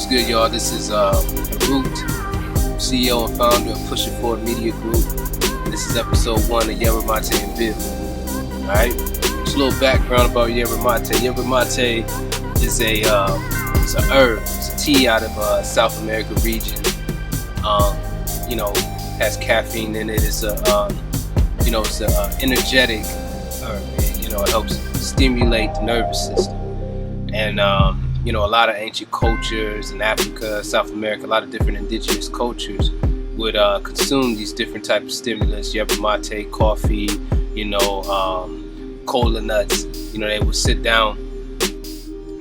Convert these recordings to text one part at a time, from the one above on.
What's good, y'all? This is Root, CEO and founder of Push It Forward Media Group. This is episode 1 of Yerba Mate and Bill. Alright? Just a little background about Yerba Mate. Yerba Mate is it's a herb. It's a tea out of South America region. Has caffeine in it. It's it's a energetic herb. It helps stimulate the nervous system. And a lot of ancient cultures in Africa, South America, a lot of different indigenous cultures would consume these different types of stimulants, yerba mate, coffee, cola nuts. They would sit down,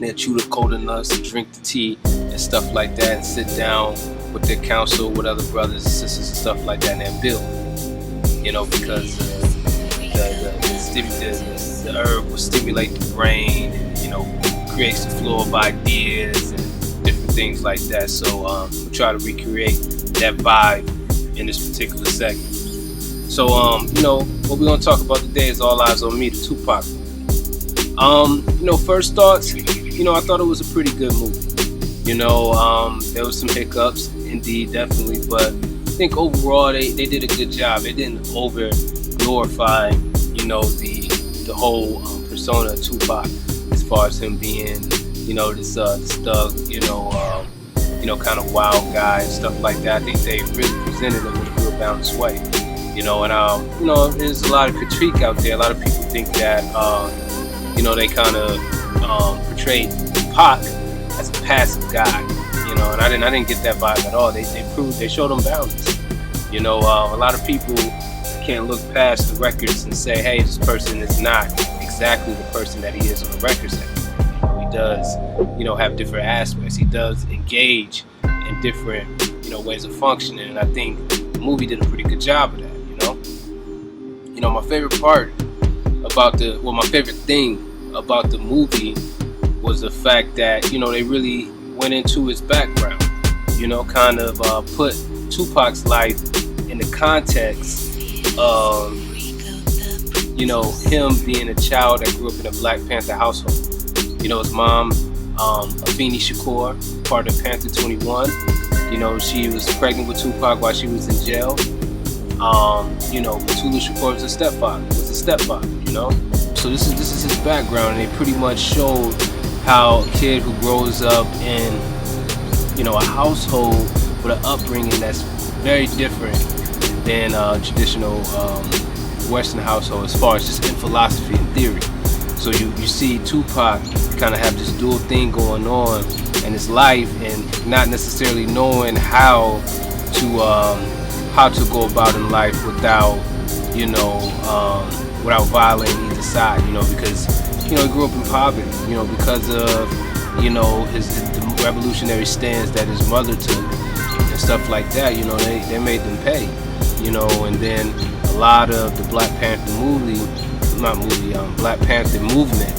they'd chew the cola nuts, drink the tea and stuff like that, and sit down with their council, with other brothers and sisters and stuff like that, and then build. Because the herb will stimulate the brain, and, creates the flow of ideas and different things like that. So we'll try to recreate that vibe in this particular segment. So what we're gonna talk about today is All Eyes on Me, the Tupac. First thoughts, I thought it was a pretty good movie. There was some hiccups, indeed, definitely, but I think overall they did a good job. They didn't over glorify, the whole persona of Tupac, as far as him being, this thug, kind of wild guy and stuff like that. I think they really presented him in a real balanced way, there's a lot of critique out there. A lot of people think that, they kind of portrayed Pac as a passive guy, and I didn't get that vibe at all. They showed him balance. A lot of people can't look past the records and say, hey, this person is not exactly the person that he is on the record set. He does, have different aspects. He does engage in different, ways of functioning, and I think the movie did a pretty good job of that. My favorite part about my favorite thing about the movie was the fact that they really went into his background. Kind of put Tupac's life in the context of him being a child that grew up in a Black Panther household. His mom, Afeni Shakur, part of Panther 21. She was pregnant with Tupac while she was in jail. Tulu Shakur was a stepfather. So this is his background, and they pretty much showed how a kid who grows up in, a household with an upbringing that's very different than traditional Western household, as far as just in philosophy and theory. So you see Tupac kind of have this dual thing going on in his life, and not necessarily knowing how to go about in life without without violating either side, because he grew up in poverty, because of the revolutionary stance that his mother took and stuff like that. They made them pay, and then a lot of the Black Panther Black Panther movement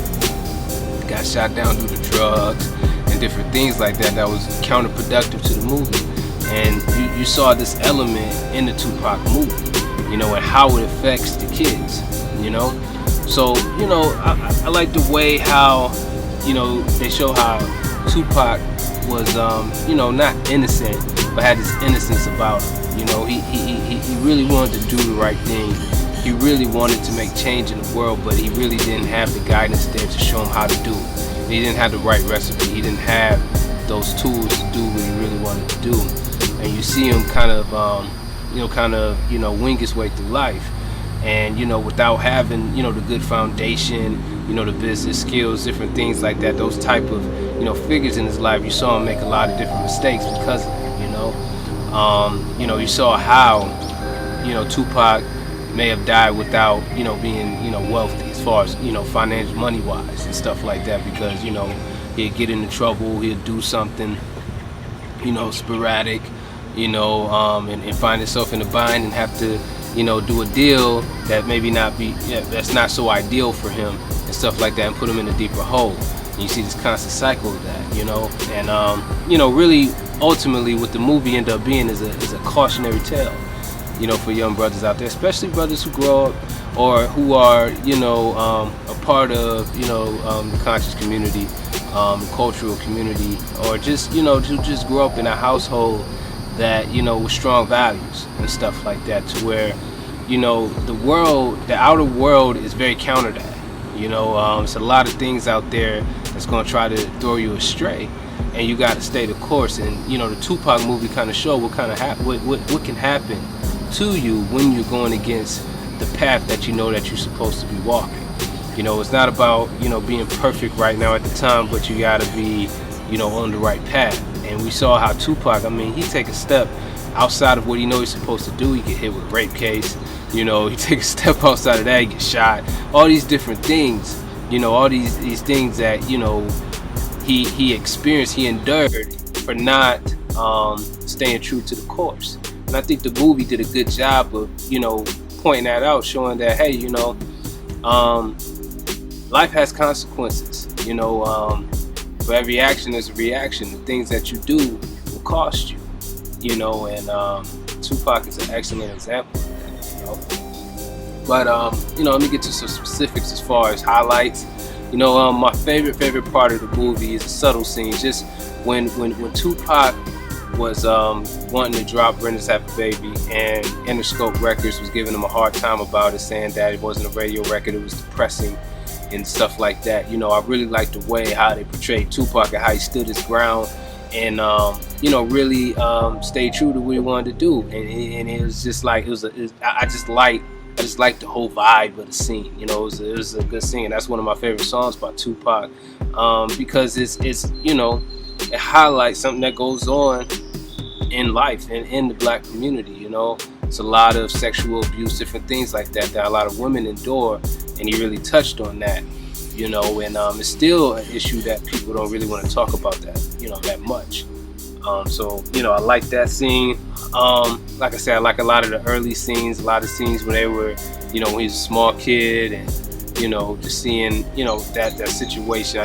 got shot down due to drugs and different things like that was counterproductive to the movement. And you saw this element in the Tupac movie, and how it affects the kids, So, I like the way how, they show how Tupac was, not innocent, but had this innocence about him. He really wanted to do the right thing. He really wanted to make change in the world, but he really didn't have the guidance there to show him how to do it. He didn't have the right recipe. He didn't have those tools to do what he really wanted to do. And you see him kind of wing his way through life, and without having the good foundation, the business skills, different things like that, those type of figures in his life, you saw him make a lot of different mistakes because of it. You saw how Tupac may have died without being wealthy, as far as financial, money wise and stuff like that, because he'd get into trouble, he'd do something sporadic, and find himself in a bind and have to, do a deal that maybe that's not so ideal for him and stuff like that, and put him in a deeper hole. And you see this constant cycle of that, and really ultimately what the movie ended up being is a cautionary tale, for young brothers out there, especially brothers who grow up or who are, a part of, the conscious community cultural community, or just to just grow up in a household that with strong values and stuff like that, to where the outer world is very counter to that. It's a lot of things out there that's going to try to throw you astray, and you got to stay the course. And the Tupac movie kind of showed what kind of what can happen to you when you're going against the path that that you're supposed to be walking. It's not about being perfect right now at the time, but you got to be on the right path. And we saw how Tupac, he take a step outside of what he's supposed to do. He get hit with a rape case. He take a step outside of that, he get shot. All these different things, all these things that he experienced, he endured for not staying true to the course. And I think the movie did a good job of pointing that out, showing that, hey, life has consequences. For every action there's a reaction. The things that you do will cost you. And Tupac is an excellent example of that. But let me get to some specifics as far as highlights. My favorite part of the movie is a subtle scene. Just when Tupac was wanting to drop Brenda's Happy Baby, and Interscope Records was giving him a hard time about it, saying that it wasn't a radio record, it was depressing and stuff like that. I really liked the way how they portrayed Tupac and how he stood his ground, and really stayed true to what he wanted to do. And it was just like I just liked the whole vibe of the scene. It was a good scene. That's one of my favorite songs by Tupac, because it's it highlights something that goes on in life and in the black community. It's a lot of sexual abuse, different things like that a lot of women endure, and he really touched on that. And it's still an issue that people don't really want to talk about that much. So I like that scene. Like I said, I like a lot of the early scenes, a lot of scenes where they were, when he was a small kid, and just seeing that situation.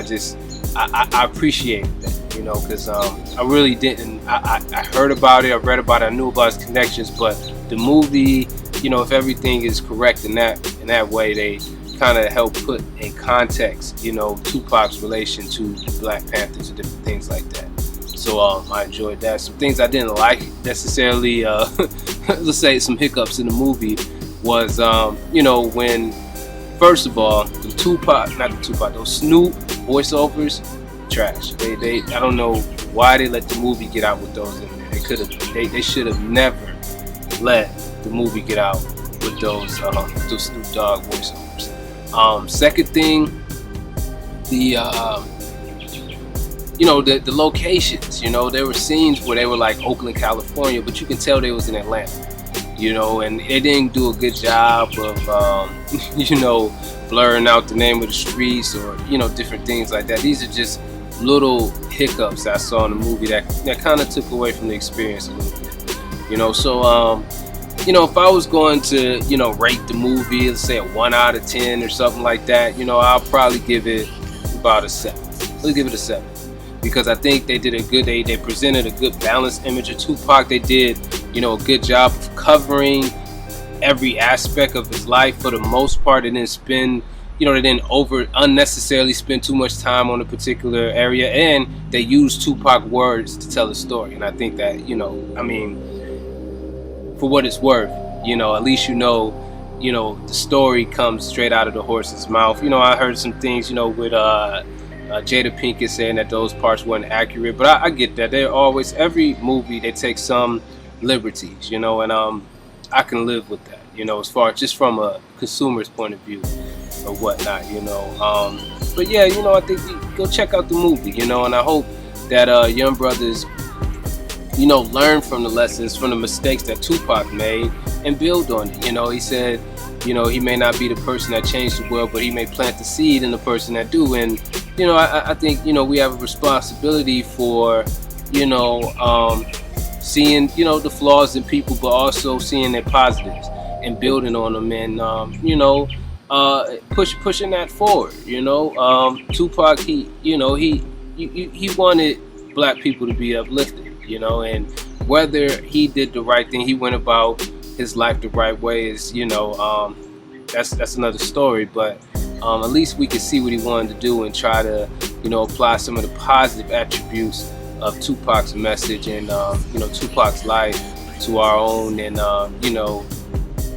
I appreciate that, because I really didn't. I heard about it, I read about it, I knew about his connections, but the movie, if everything is correct in that way, they kind of help put in context, Tupac's relation to the Black Panthers and different things like that. So I enjoyed that. Some things I didn't like necessarily, let's say some hiccups in the movie, was when, first of all, those Snoop voiceovers, trash. They I don't know why they let the movie get out with those in there. They should have never let the movie get out with those Snoop Dogg voiceovers. Second thing, the the locations. There were scenes where they were like Oakland, California, but you can tell they was in Atlanta. And it didn't do a good job of blurring out the name of the streets, or different things like that. These are just little hiccups I saw in the movie that kind of took away from the experience a little bit. So if I was going to rate the movie, let's say a 1 out of 10 or something like that, I'll probably give it about a 7. Let's give it a 7, because I think they did they presented a good balanced image of Tupac. They did a good job of covering every aspect of his life for the most part. They didn't spend they didn't unnecessarily spend too much time on a particular area, and they used Tupac words to tell a story. And I think that for what it's worth, at least the story comes straight out of the horse's mouth. I heard some things with Jada Pinkett saying that those parts weren't accurate, but I get that. They're always, every movie, they take some liberties, and I can live with that, as far as just from a consumer's point of view or whatnot, but yeah, I think you go check out the movie, and I hope that young brothers learn from the lessons, from the mistakes that Tupac made, and build on it. He said he may not be the person that changed the world, but he may plant the seed in the person that do. And I think we have a responsibility for seeing the flaws in people, but also seeing their positives and building on them, and pushing that forward. Tupac, he wanted black people to be uplifted, and whether he did the right thing, he went about his life the right way, is that's another story. But at least we could see what he wanted to do and try to apply some of the positive attributes of Tupac's message and Tupac's life to our own, and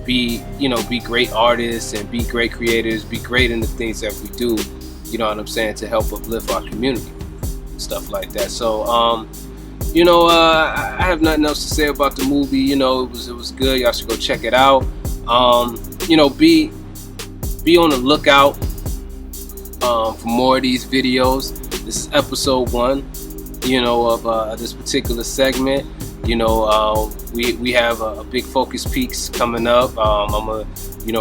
be great artists and be great creators, be great in the things that we do, you know what I'm saying, to help uplift our community, stuff like that. So I have nothing else to say about the movie. It was good. Y'all should go check it out. Be on the lookout for more of these videos. This is episode 1, of this particular segment. We have a big focus peaks coming up. I'm gonna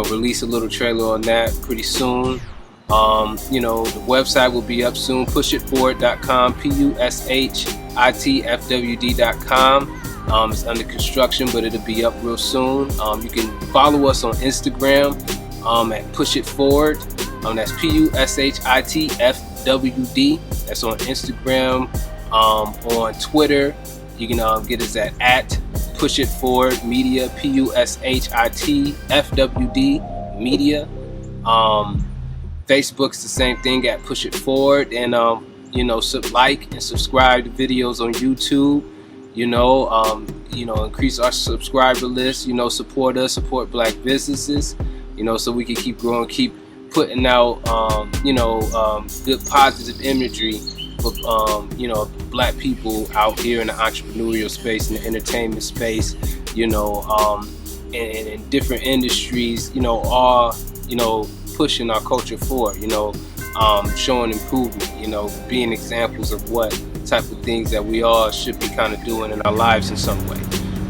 release a little trailer on that pretty soon. The website will be up soon, pushitforward.com, pushitfwd.com. It's under construction, but it'll be up real soon. You can follow us on Instagram at pushitforward. That's pushitfwd. That's on Instagram. On Twitter, you can get us at pushitforward media, pushitfwd media. Facebook's the same thing, at Push It Forward, and like and subscribe to videos on YouTube. Increase our subscriber list. Support us, support black businesses. So we can keep growing, keep putting out good positive imagery for black people out here in the entrepreneurial space, in the entertainment space. In different industries. All pushing our culture forward, showing improvement, being examples of what type of things that we all should be kind of doing in our lives in some way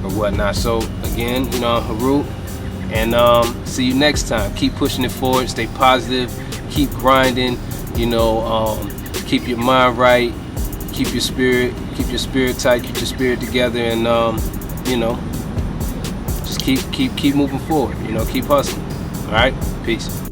or whatnot. So again, I'm Harut, and see you next time. Keep pushing it forward, stay positive, keep grinding, keep your mind right, keep your spirit tight, keep your spirit together, and just keep moving forward, keep hustling. All right, peace.